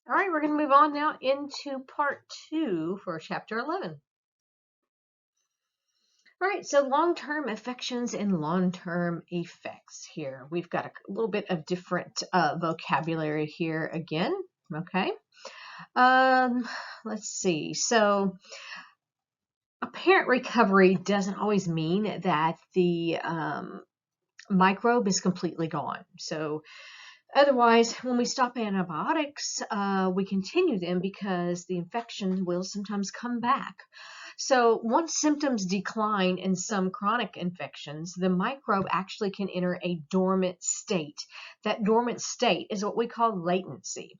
All right, we're going to move on now into part 2 for chapter 11. All right, so long-term affections and long-term effects here. We've got a little bit of different vocabulary here again, okay? Let's see. So apparent recovery doesn't always mean that the microbe is completely gone. So otherwise, when we stop antibiotics, we continue them because the infection will sometimes come back. So once symptoms decline in some chronic infections, the microbe actually can enter a dormant state. That dormant state is what we call latency.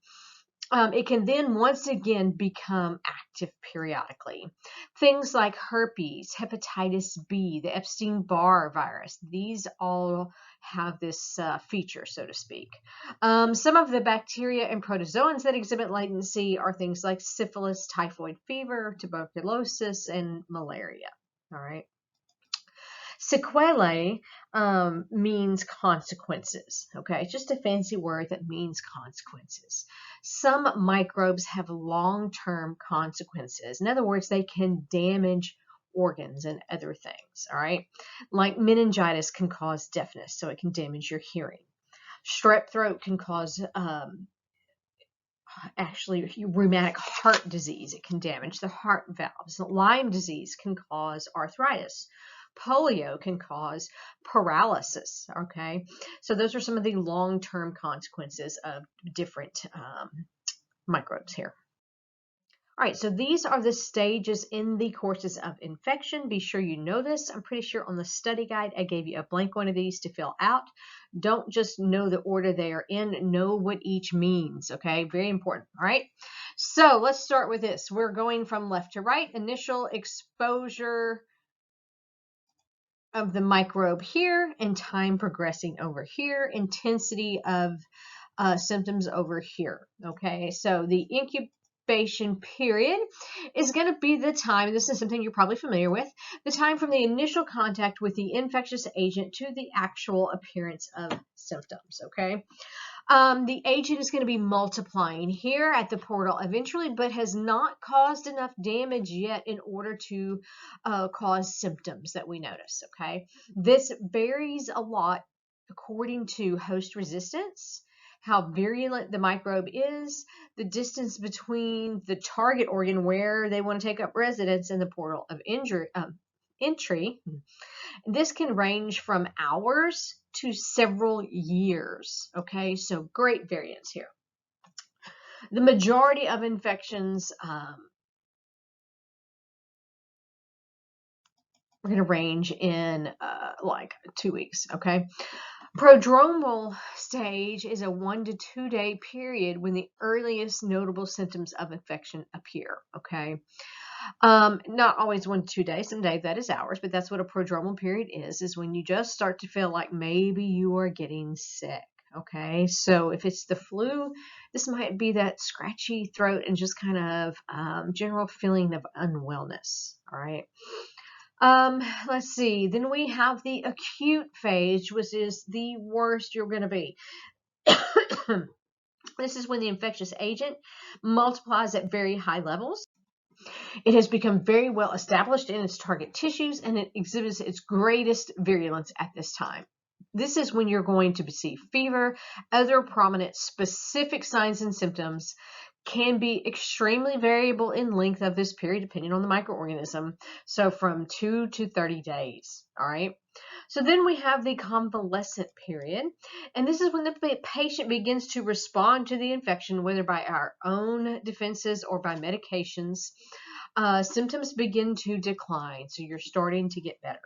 It can then once again become active periodically. Things like herpes, hepatitis B, the Epstein-Barr virus, these all have this feature, so to speak. Some of the bacteria and protozoans that exhibit latency are things like syphilis, typhoid fever, tuberculosis, and malaria. All right. Sequelae means consequences, okay? It's just a fancy word that means consequences. Some microbes have long-term consequences. In other words, they can damage organs and other things, all right? Like meningitis can cause deafness, so it can damage your hearing. Strep throat can cause actually rheumatic heart disease. It can damage the heart valves. Lyme disease can cause arthritis. Polio can cause paralysis, okay? So those are some of the long-term consequences of different microbes here. All right, so these are the stages in the courses of infection. Be sure you know this. I'm pretty sure on the study guide, I gave you a blank one of these to fill out. Don't just know the order they are in, know what each means, okay? Very important, all right? So let's start with this. We're going from left to right. Initial exposure of the microbe here and time progressing over here, intensity of symptoms over here, okay? So the incubation period is going to be the time, this is something you're probably familiar with, the time from the initial contact with the infectious agent to the actual appearance of symptoms, okay? The agent is going to be multiplying here at the portal eventually, but has not caused enough damage yet in order to cause symptoms that we notice, okay? This varies a lot according to host resistance, how virulent the microbe is, the distance between the target organ where they want to take up residence and the portal of entry. This can range from hours to several years, okay? So great variance here. The majority of infections are going to range in like 2 weeks, okay? Prodromal stage is a 1 to 2 day period when the earliest notable symptoms of infection appear, okay? Not always 1 to 2 days, some days that is hours, but that's what a prodromal period is when you just start to feel like maybe you are getting sick, okay? So if it's the flu, this might be that scratchy throat and just kind of general feeling of unwellness, all right? Let's see, then we have the acute phase, which is the worst you're going to be. This is when the infectious agent multiplies at very high levels. It has become very well established in its target tissues and it exhibits its greatest virulence at this time. This is when you're going to see fever, other prominent specific signs and symptoms can be extremely variable in length of this period depending on the microorganism. So from 2 to 30 days, all right? So then we have the convalescent period, and this is when the patient begins to respond to the infection, whether by our own defenses or by medications. Symptoms begin to decline, so you're starting to get better.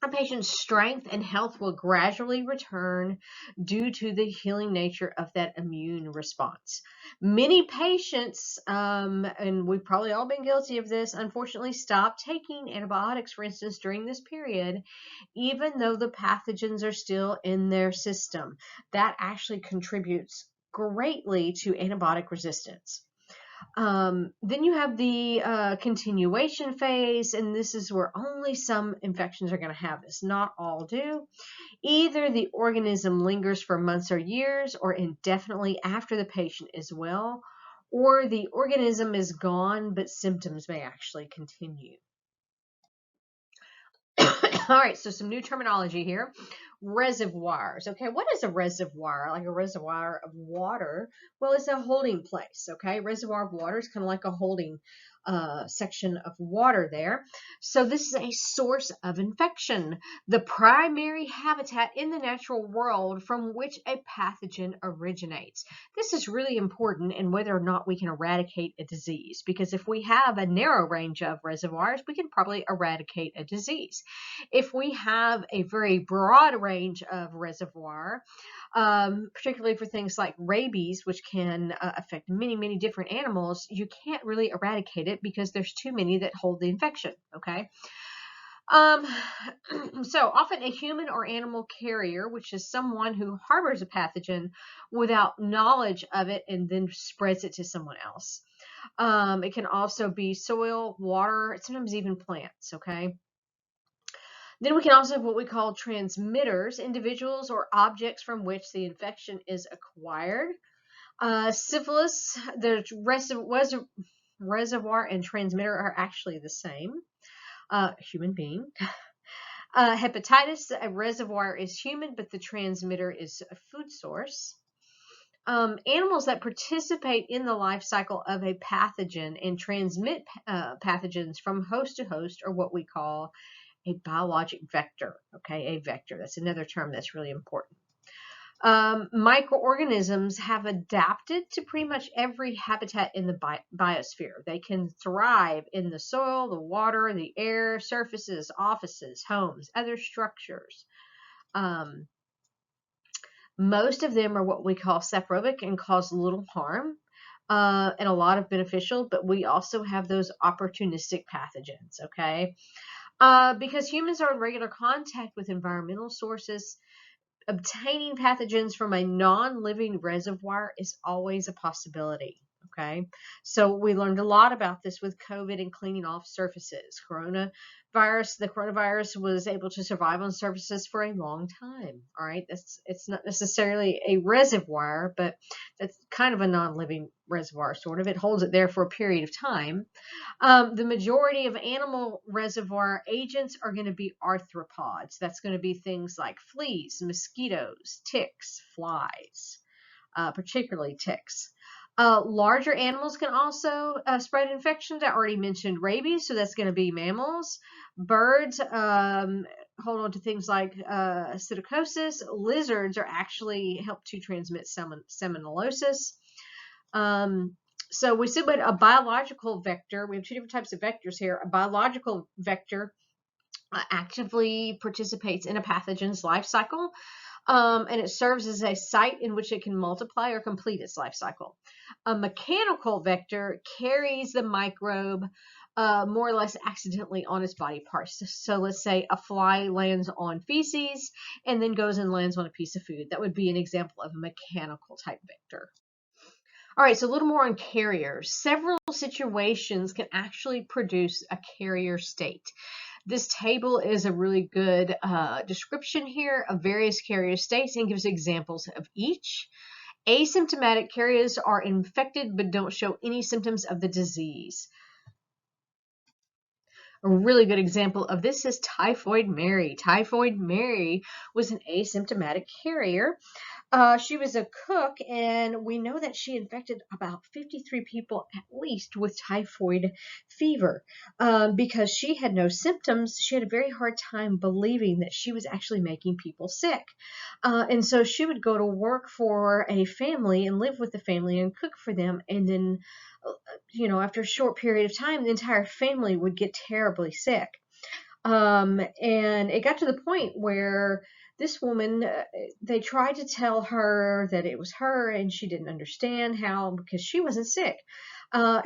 A patient's strength and health will gradually return due to the healing nature of that immune response. Many patients, and we've probably all been guilty of this, unfortunately stop taking antibiotics, for instance, during this period, even though the pathogens are still in their system. That actually contributes greatly to antibiotic resistance. Then you have the continuation phase, and this is where only some infections are going to have this. Not all do. Either the organism lingers for months or years, or indefinitely after the patient is well, or the organism is gone, but symptoms may actually continue. All right, so some new terminology here. Reservoirs. Okay, what is a reservoir? Like a reservoir of water? Well, it's a holding place. Okay, reservoir of water is kind of like a holding section of water there. So this is a source of infection, the primary habitat in the natural world from which a pathogen originates. This is really important in whether or not we can eradicate a disease, because if we have a narrow range of reservoirs, we can probably eradicate a disease. If we have a very broad range of reservoir, particularly for things like rabies, which can affect many, many different animals, you can't really eradicate it because there's too many that hold the infection, okay? So often a human or animal carrier, which is someone who harbors a pathogen without knowledge of it and then spreads it to someone else. It can also be soil, water, sometimes even plants, okay? Then we can also have what we call transmitters, individuals or objects from which the infection is acquired. Syphilis, the reservoir and transmitter are actually the same. Human being. Hepatitis, a reservoir is human, but the transmitter is a food source. Animals that participate in the life cycle of a pathogen and transmit pathogens from host to host are what we call a biologic vector. Okay, a vector. That's another term that's really important. Microorganisms have adapted to pretty much every habitat in the biosphere. They can thrive in the soil, the water, the air, surfaces, offices, homes, other structures. Most of them are what we call saprobic and cause little harm, and a lot of beneficial, but we also have those opportunistic pathogens, okay? Because humans are in regular contact with environmental sources, obtaining pathogens from a non-living reservoir is always a possibility, okay? So we learned a lot about this with COVID and cleaning off surfaces. The coronavirus was able to survive on surfaces for a long time, all right? It's not necessarily a reservoir, but that's kind of a non-living reservoir, sort of. It holds it there for a period of time. The majority of animal reservoir agents are going to be arthropods. That's going to be things like fleas, mosquitoes, ticks, flies, particularly ticks. Larger animals can also spread infections. I already mentioned rabies, so that's going to be mammals. Birds hold on to things like psittacosis. Lizards are actually help to transmit salmonellosis. So we said a biological vector, we have two different types of vectors here. A biological vector actively participates in a pathogen's life cycle, and it serves as a site in which it can multiply or complete its life cycle. A mechanical vector carries the microbe more or less accidentally on its body parts. So let's say a fly lands on feces and then goes and lands on a piece of food. That would be an example of a mechanical type vector. All right, so a little more on carriers. Several situations can actually produce a carrier state. This table is a really good description here of various carrier states and gives examples of each. Asymptomatic carriers are infected but don't show any symptoms of the disease. A really good example of this is Typhoid Mary. Typhoid Mary was an asymptomatic carrier. She was a cook, and we know that she infected about 53 people at least with typhoid fever because she had no symptoms. She had a very hard time believing that she was actually making people sick. And so she would go to work for a family and live with the family and cook for them. And then, after a short period of time, the entire family would get terribly sick. And it got to the point where this woman, they tried to tell her that it was her, and she didn't understand how, because she wasn't sick.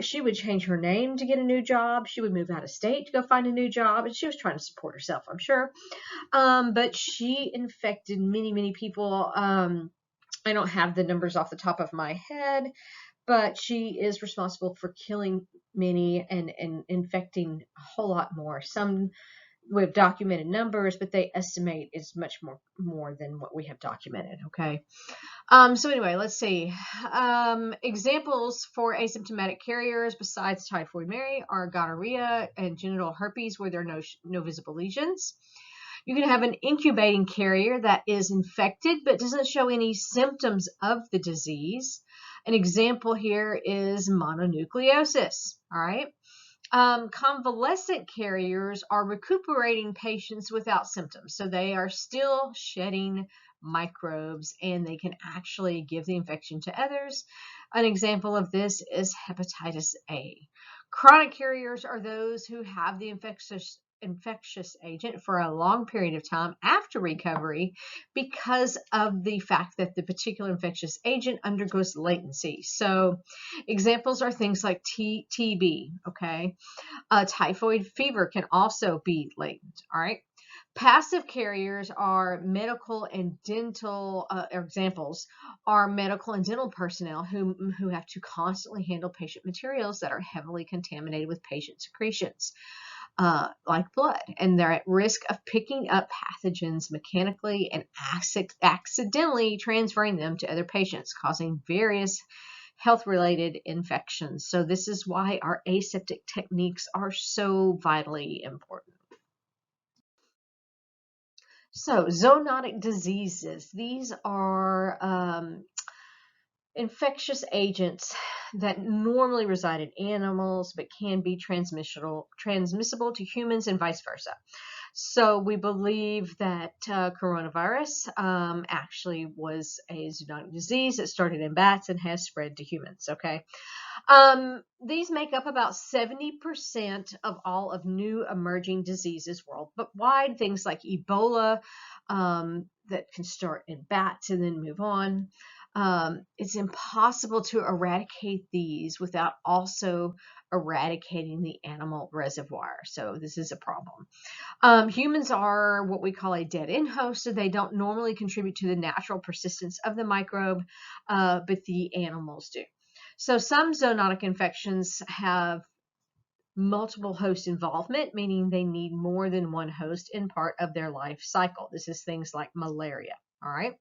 She would change her name to get a new job. She would move out of state to go find a new job, and she was trying to support herself, I'm sure. But she infected many, many people. I don't have the numbers off the top of my head, but she is responsible for killing many and infecting a whole lot more. Some we have documented numbers, but they estimate it's much more than what we have documented. Okay. So anyway, let's see. Examples for asymptomatic carriers besides typhoid Mary are gonorrhea and genital herpes, where there are no visible lesions. You can have an incubating carrier that is infected but doesn't show any symptoms of the disease. An example here is mononucleosis. All right. Convalescent carriers are recuperating patients without symptoms. So they are still shedding microbes and they can actually give the infection to others. An example of this is hepatitis A. Chronic carriers are those who have the infectious agent for a long period of time after recovery because of the fact that the particular infectious agent undergoes latency. So examples are things like TB, okay? Typhoid fever can also be latent, all right? Passive carriers are medical and dental examples are medical and dental personnel who have to constantly handle patient materials that are heavily contaminated with patient secretions. Like blood, and they're at risk of picking up pathogens mechanically and accidentally transferring them to other patients, causing various health-related infections. So this is why our aseptic techniques are so vitally important. So zoonotic diseases, these are infectious agents that normally reside in animals but can be transmissible to humans and vice versa. So we believe that coronavirus actually was a zoonotic disease that started in bats and has spread to humans, okay? These make up about 70% of all of new emerging diseases worldwide, things like Ebola that can start in bats and then move on. It's impossible to eradicate these without also eradicating the animal reservoir. So this is a problem. Humans are what we call a dead-end host, so they don't normally contribute to the natural persistence of the microbe, but the animals do. So some zoonotic infections have multiple host involvement, meaning they need more than one host in part of their life cycle. This is things like malaria, all right?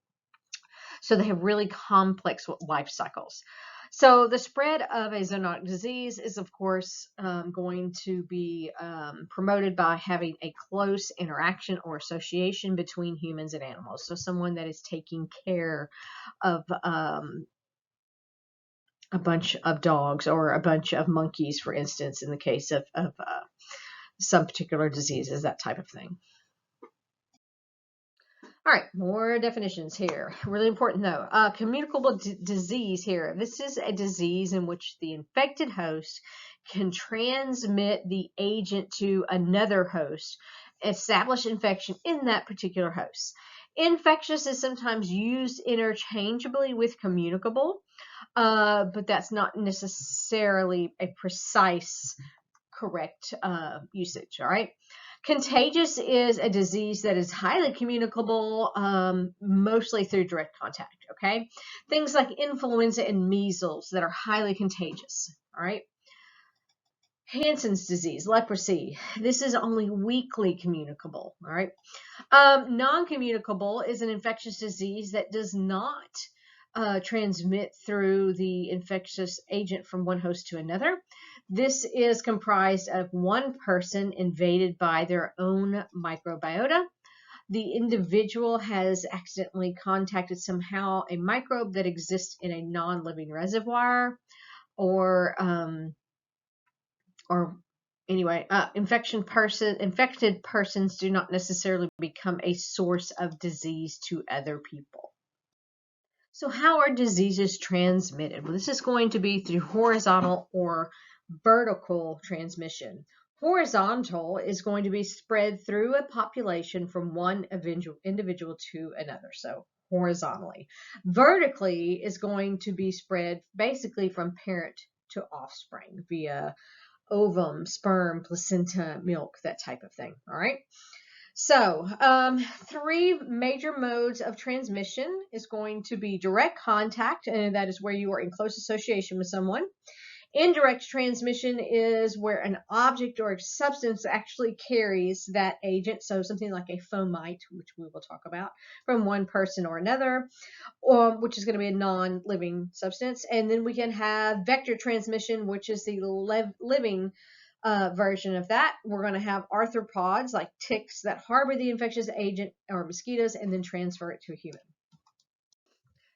So they have really complex life cycles. So the spread of a zoonotic disease is, of course, going to be promoted by having a close interaction or association between humans and animals. So someone that is taking care of a bunch of dogs or a bunch of monkeys, for instance, in the case of some particular diseases, that type of thing. All right, more definitions here. Really important though. Communicable disease here. This is a disease in which the infected host can transmit the agent to another host, establish infection in that particular host. Infectious is sometimes used interchangeably with communicable, but that's not necessarily a precise, correct usage, all right? Contagious is a disease that is highly communicable, mostly through direct contact, okay? Things like influenza and measles that are highly contagious, all right? Hansen's disease, leprosy, this is only weakly communicable, all right? Non-communicable is an infectious disease that does not transmit through the infectious agent from one host to another. This is comprised of one person invaded by their own microbiota. The individual has accidentally contacted somehow a microbe that exists in a non-living reservoir, or anyway, infected persons do not necessarily become a source of disease to other people. So how are diseases transmitted? Well, this is going to be through horizontal or vertical transmission. Horizontal is going to be spread through a population from one individual to another, so horizontally. Vertically is going to be spread basically from parent to offspring via ovum, sperm, placenta, milk, that type of thing, all right? So, three major modes of transmission is going to be direct contact, and that is where you are in close association with someone. Indirect transmission is where an object or a substance actually carries that agent. So something like a fomite, which we will talk about, from one person or another, which is going to be a non-living substance. And then we can have vector transmission, which is the living version of that. We're going to have arthropods, like ticks, that harbor the infectious agent or mosquitoes and then transfer it to a human.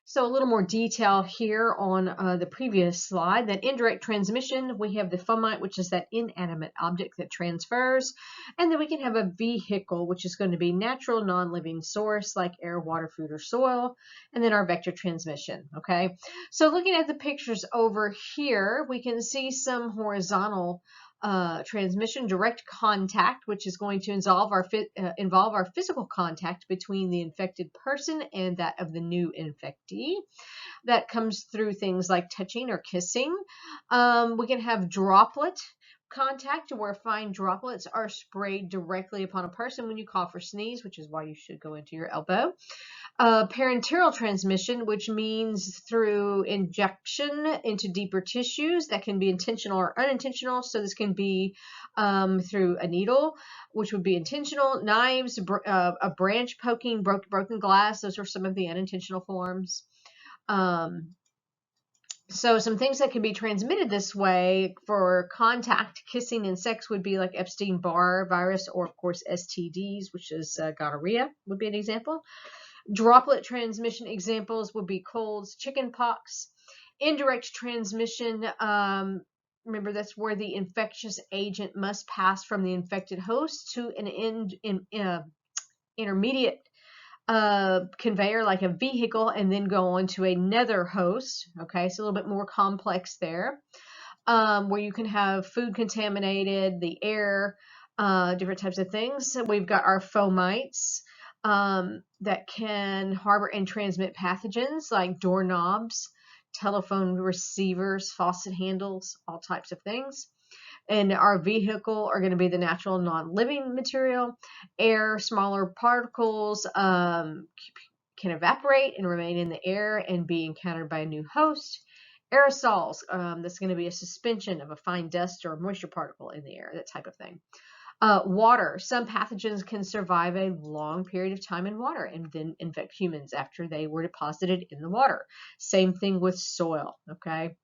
So a little more detail here on the previous slide. That indirect transmission, we have the fomite, which is that inanimate object that transfers. And then we can have a vehicle, which is going to be natural non-living source like air, water, food, or soil. And then our vector transmission, okay? So looking at the pictures over here, we can see some horizontal transmission, direct contact, which is going to involve our physical contact between the infected person and that of the new infectee. That comes through things like touching or kissing. We can have droplet contact, where fine droplets are sprayed directly upon a person when you cough or sneeze, which is why you should go into your elbow. Parenteral transmission, which means through injection into deeper tissues. That can be intentional or unintentional. So this can be through a needle, which would be intentional. Knives, a branch poking, broken glass. Those are some of the unintentional forms. So some things that can be transmitted this way for contact, kissing, and sex would be like Epstein-Barr virus, or of course STDs, which is gonorrhea would be an example. Droplet transmission examples would be colds, chicken pox. Indirect transmission, remember that's where the infectious agent must pass from the infected host to an intermediate conveyor, like a vehicle, and then go on to another host. Okay, so a little bit more complex there, where you can have food contaminated, the air, different types of things. So we've got our fomites that can harbor and transmit pathogens like doorknobs, telephone receivers, faucet handles, all types of things. And our vehicle are going to be the natural non-living material. Air, smaller particles can evaporate and remain in the air and be encountered by a new host. Aerosols, that's going to be a suspension of a fine dust or moisture particle in the air, that type of thing. Water. Some pathogens can survive a long period of time in water and then infect humans after they were deposited in the water. Same thing with soil, okay?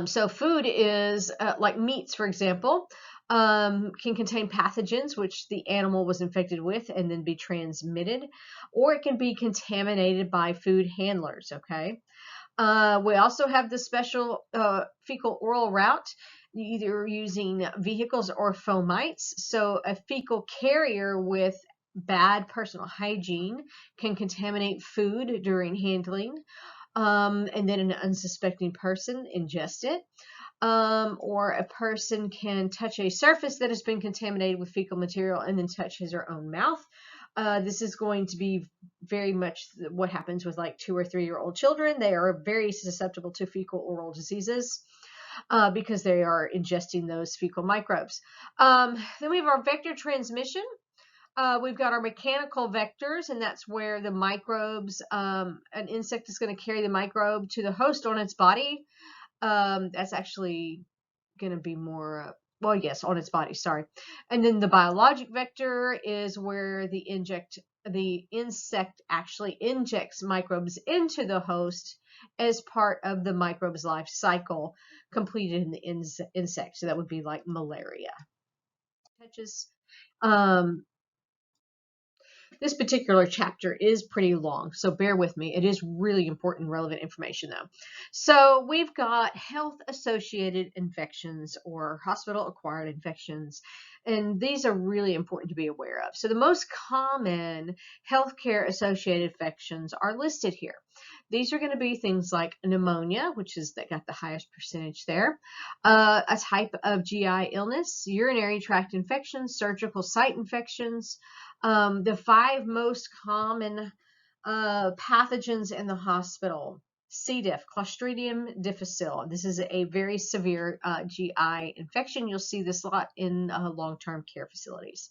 So food is like meats, for example, can contain pathogens which the animal was infected with and then be transmitted, or it can be contaminated by food handlers, okay? We also have the special fecal oral route, either using vehicles or fomites. So a fecal carrier with bad personal hygiene can contaminate food during handling, and then an unsuspecting person ingest it. Or a person can touch a surface that has been contaminated with fecal material and then touch his or her own mouth. This is going to be very much what happens with like 2 or 3-year-old children. They are very susceptible to fecal oral diseases because they are ingesting those fecal microbes. Then we have our vector transmission. We've got our mechanical vectors, and that's where the microbes, an insect is going to carry the microbe to the host on its body. That's actually going to be more, well, yes, on its body, sorry. And then the biologic vector is where the insect actually injects microbes into the host as part of the microbe's life cycle completed in the insect. So that would be like malaria. Touches. This particular chapter is pretty long, so bear with me. It is really important, relevant information, though. So we've got health-associated infections or hospital-acquired infections, and these are really important to be aware of. So the most common healthcare-associated infections are listed here. These are going to be things like pneumonia, which is that got the highest percentage there, a type of GI illness, urinary tract infections, surgical site infections. The 5 most common pathogens in the hospital: C. diff, Clostridium difficile. This is a very severe GI infection. You'll see this a lot in long-term care facilities.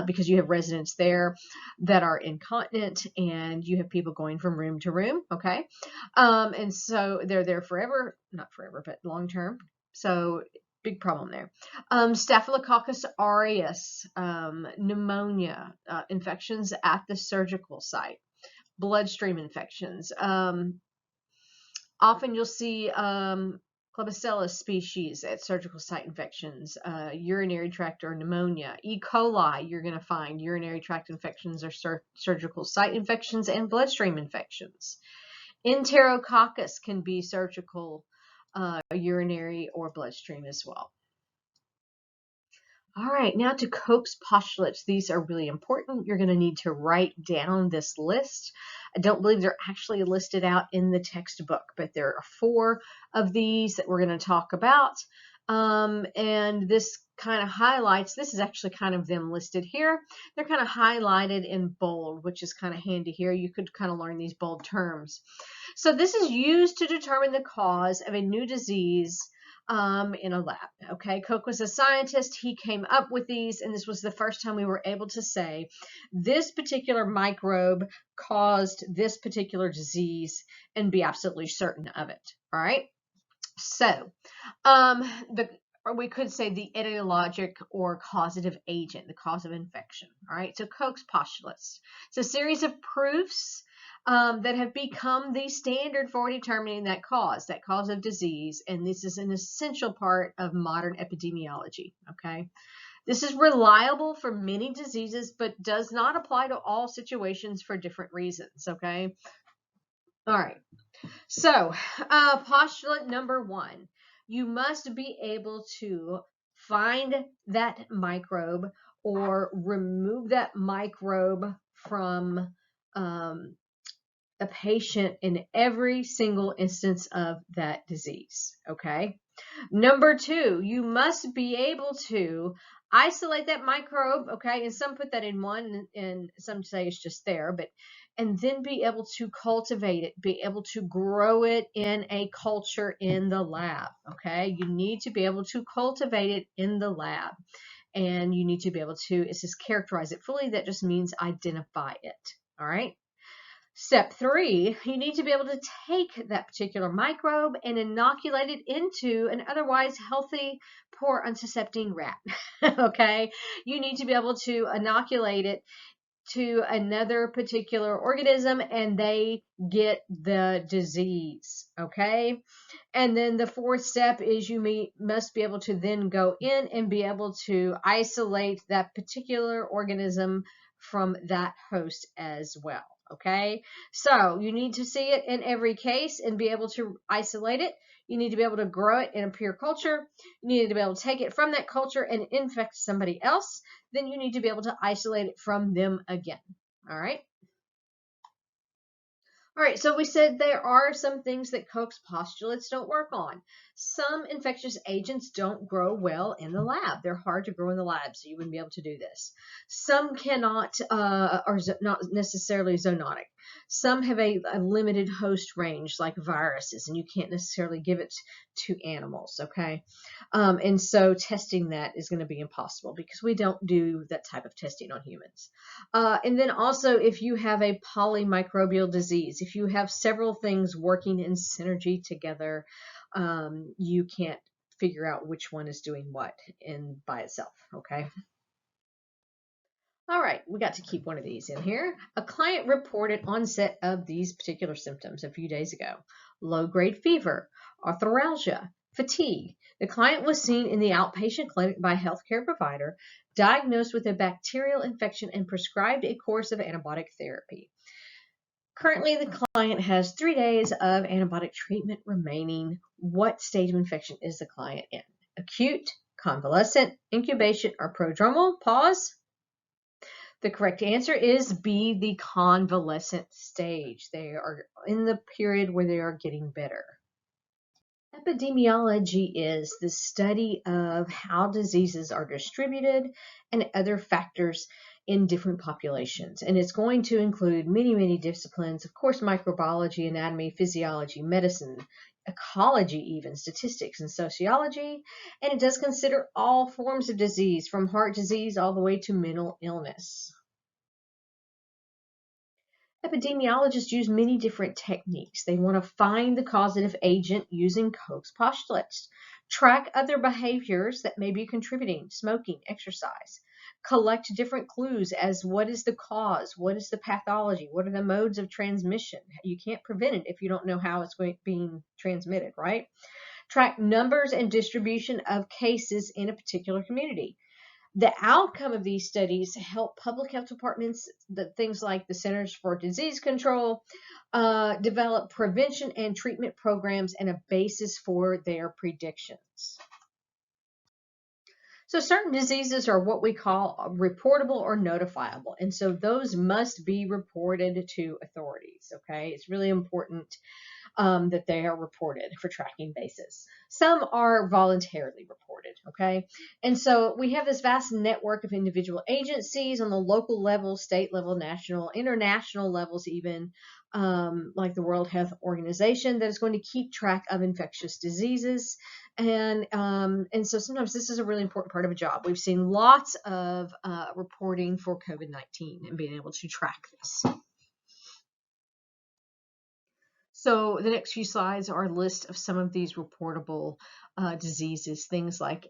Because you have residents there that are incontinent and you have people going from room to room, okay? And so they're there forever, not forever, but long term. So big problem there. Staphylococcus aureus, pneumonia, infections at the surgical site, bloodstream infections. Often you'll see Klebsiella species at surgical site infections, urinary tract or pneumonia. E. coli, you're going to find urinary tract infections or surgical site infections and bloodstream infections. Enterococcus can be surgical, urinary, or bloodstream as well. All right, now to Koch's postulates. These are really important. You're going to need to write down this list. I don't believe they're actually listed out in the textbook, but there are 4 of these that we're going to talk about. And this kind of highlights, this is actually kind of them listed here. They're kind of highlighted in bold, which is kind of handy here. You could kind of learn these bold terms. So this is used to determine the cause of a new disease in a lab. Okay, Koch was a scientist. He came up with these, and this was the first time we were able to say this particular microbe caused this particular disease and be absolutely certain of it. All right. So, we could say the etiologic or causative agent, the cause of infection. All right. So Koch's postulates. It's a series of proofs that have become the standard for determining that cause of disease, and this is an essential part of modern epidemiology, okay? This is reliable for many diseases, but does not apply to all situations for different reasons, okay? All right, so postulate number 1, you must be able to find that microbe or remove that microbe from a patient in every single instance of that disease, okay? Number 2, you must be able to isolate that microbe, okay? And some put that in 1 and some say it's just there, but and then be able to cultivate it, be able to grow it in a culture in the lab, okay? You need to be able to cultivate it in the lab, and you need to be able to, it says characterize it fully. That just means identify it, all right? Step 3, you need to be able to take that particular microbe and inoculate it into an otherwise healthy, poor, unsuscepting rat. Okay? You need to be able to inoculate it to another particular organism and they get the disease. Okay? And then the 4th step is you must be able to then go in and be able to isolate that particular organism from that host as well. Okay, so you need to see it in every case and be able to isolate it. You need to be able to grow it in a pure culture. You need to be able to take it from that culture and infect somebody else. Then you need to be able to isolate it from them again. All right. All right, so we said there are some things that Koch's postulates don't work on. Some infectious agents don't grow well in the lab. They're hard to grow in the lab, so you wouldn't be able to do this. Some cannot, are not necessarily zoonotic. Some have a limited host range, like viruses, and you can't necessarily give it to animals, okay? And so testing that is going to be impossible because we don't do that type of testing on humans. And then also, if you have a polymicrobial disease, if you have several things working in synergy together, you can't figure out which one is doing what by itself, okay? All right, we got to keep one of these in here. A client reported onset of these particular symptoms a few days ago. Low-grade fever, arthralgia, fatigue. The client was seen in the outpatient clinic by a healthcare provider, diagnosed with a bacterial infection and prescribed a course of antibiotic therapy. Currently, the client has 3 days of antibiotic treatment remaining. What stage of infection is the client in? Acute, convalescent, incubation, or prodromal? Pause. The correct answer is B, the convalescent stage. They are in the period where they are getting better. Epidemiology is the study of how diseases are distributed and other factors in different populations. And it's going to include many, many disciplines, of course, microbiology, anatomy, physiology, medicine, ecology, even statistics and sociology. And it does consider all forms of disease, from heart disease all the way to mental illness. Epidemiologists use many different techniques. They want to find the causative agent using Koch's postulates, track other behaviors that may be contributing, smoking, exercise, collect different clues as what is the cause, what is the pathology, what are the modes of transmission. You can't prevent it if you don't know how it's being transmitted, right? Track numbers and distribution of cases in a particular community. The outcome of these studies help public health departments, things like the Centers for Disease Control, develop prevention and treatment programs and a basis for their predictions. So certain diseases are what we call reportable or notifiable, and so those must be reported to authorities, okay? It's really important that they are reported for tracking basis. Some are voluntarily reported, okay? And so we have this vast network of individual agencies on the local level, state level, national, international levels even, like the World Health Organization, that is going to keep track of infectious diseases. And so sometimes this is a really important part of a job. We've seen lots of reporting for COVID-19 and being able to track this. So the next few slides are a list of some of these reportable diseases, things like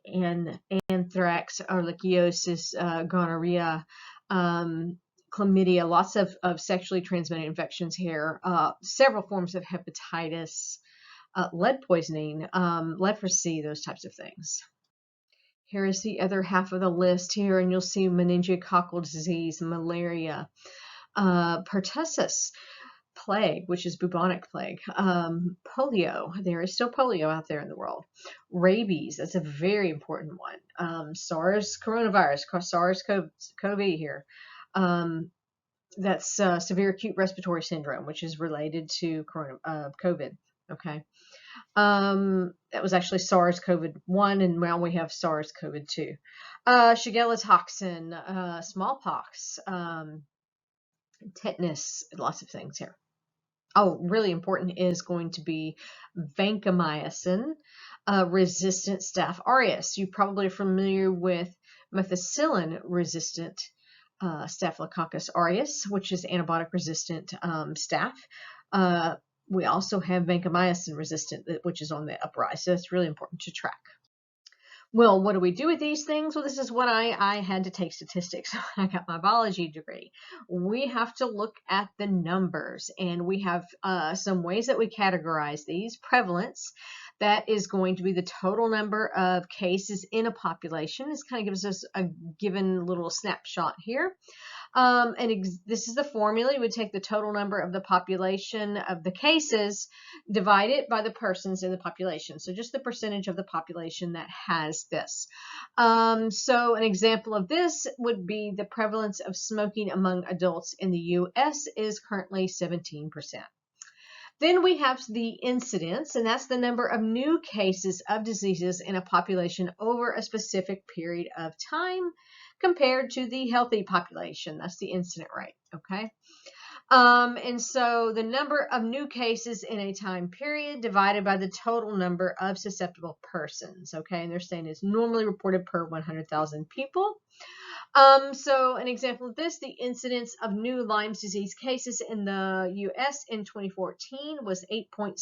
anthrax, ehrlichiosis, gonorrhea, chlamydia, lots of sexually transmitted infections here, several forms of hepatitis, lead poisoning, leprosy, those types of things. Here is the other half of the list here, and you'll see meningococcal disease, malaria, pertussis, plague, which is bubonic plague, polio. There is still polio out there in the world. Rabies, that's a very important one. SARS coronavirus, SARS-CoV here. That's severe acute respiratory syndrome, which is related to COVID. Okay. That was actually SARS-CoV-1, and now we have SARS-CoV-2. Shigella toxin, smallpox, tetanus, lots of things here. Oh, really important is going to be vancomycin resistant Staph aureus. You probably are familiar with methicillin resistant Staphylococcus aureus, which is antibiotic resistant staph. We also have vancomycin resistant, which is on the uprise. So it's really important to track. Well, what do we do with these things? Well, this is what I had to take statistics. I got my biology degree. We have to look at the numbers, and we have some ways that we categorize these. Prevalence, that is going to be the total number of cases in a population. This kind of gives us a given little snapshot here. This is the formula. You would take the total number of the population of the cases, divide it by the persons in the population. So just the percentage of the population that has this. So an example of this would be the prevalence of smoking among adults in the U.S. is currently 17%. Then we have the incidence, and that's the number of new cases of diseases in a population over a specific period of time compared to the healthy population. That's the incident rate, okay? And so the number of new cases in a time period divided by the total number of susceptible persons, okay? And they're saying it's normally reported per 100,000 people. So an example of this, the incidence of new Lyme disease cases in the U.S. in 2014 was 8.6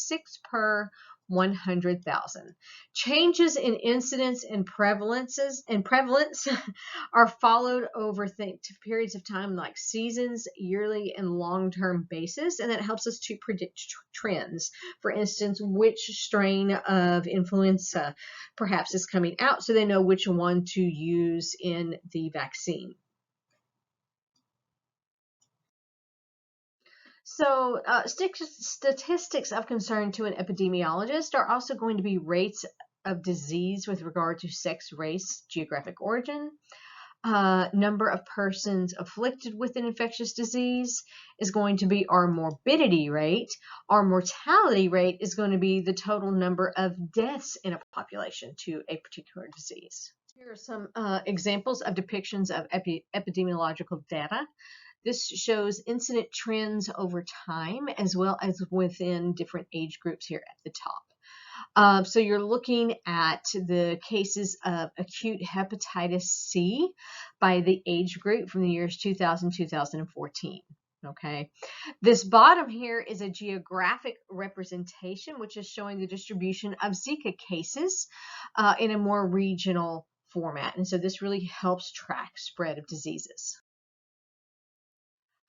per 100,000. Changes in incidence and prevalence are followed over periods of time like seasons, yearly, and long-term basis, and that helps us to predict trends. For instance, which strain of influenza perhaps is coming out, so they know which one to use in the vaccine. So statistics of concern to an epidemiologist are also going to be rates of disease with regard to sex, race, geographic origin. Number of persons afflicted with an infectious disease is going to be our morbidity rate. Our mortality rate is going to be the total number of deaths in a population to a particular disease. Here are some examples of depictions of epidemiological data. This shows incident trends over time as well as within different age groups here at the top. So you're looking at the cases of acute hepatitis C by the age group from the years 2000 2014. Okay, this bottom here is a geographic representation, which is showing the distribution of Zika cases in a more regional format. And so this really helps track spread of diseases.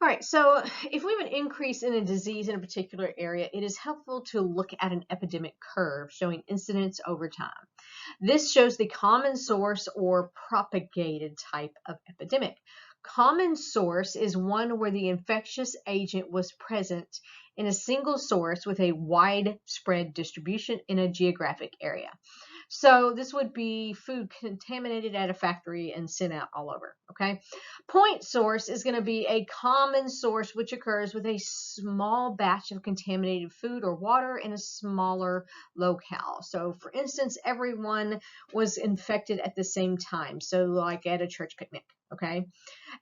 All right, so if we have an increase in a disease in a particular area, it is helpful to look at an epidemic curve showing incidence over time. This shows the common source or propagated type of epidemic. Common source is one where the infectious agent was present in a single source with a widespread distribution in a geographic area. So this would be food contaminated at a factory and sent out all over, okay? Point source is going to be a common source which occurs with a small batch of contaminated food or water in a smaller locale. So for instance, everyone was infected at the same time, so like at a church picnic, okay?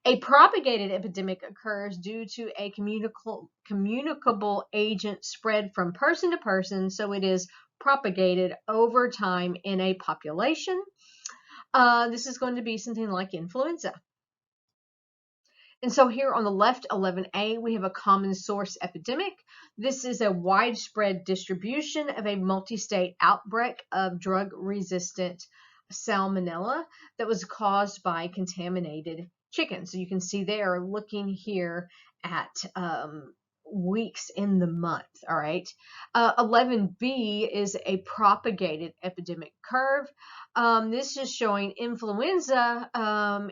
A propagated epidemic occurs due to a communicable agent spread from person to person, so it is propagated over time in a population. This is going to be something like influenza. And so here on the left, 11A, we have a common source epidemic. This is a widespread distribution of a multi-state outbreak of drug-resistant salmonella that was caused by contaminated chicken. So you can see they are looking here at weeks in the month, all right? 11B is a propagated epidemic curve. This is showing influenza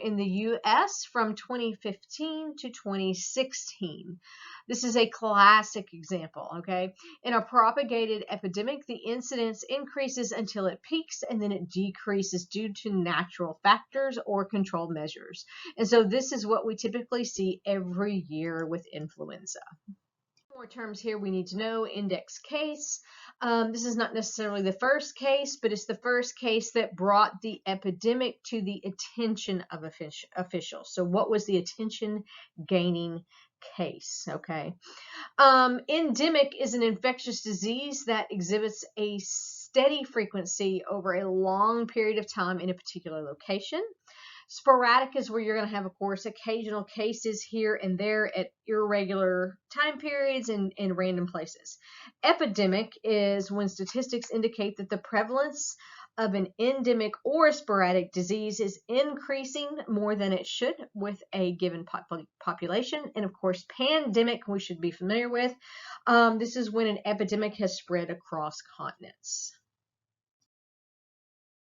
in the U.S. from 2015 to 2016. This is a classic example, okay? In a propagated epidemic, the incidence increases until it peaks and then it decreases due to natural factors or control measures. And so this is what we typically see every year with influenza. More terms here we need to know. Index case. This is not necessarily the first case, but it's the first case that brought the epidemic to the attention of officials. So what was the attention gaining case? Okay. Endemic is an infectious disease that exhibits a steady frequency over a long period of time in a particular location. Sporadic is where you're going to have, of course, occasional cases here and there at irregular time periods and in random places. Epidemic is when statistics indicate that the prevalence of an endemic or sporadic disease is increasing more than it should with a given population. And of course, pandemic, we should be familiar with. This is when an epidemic has spread across continents.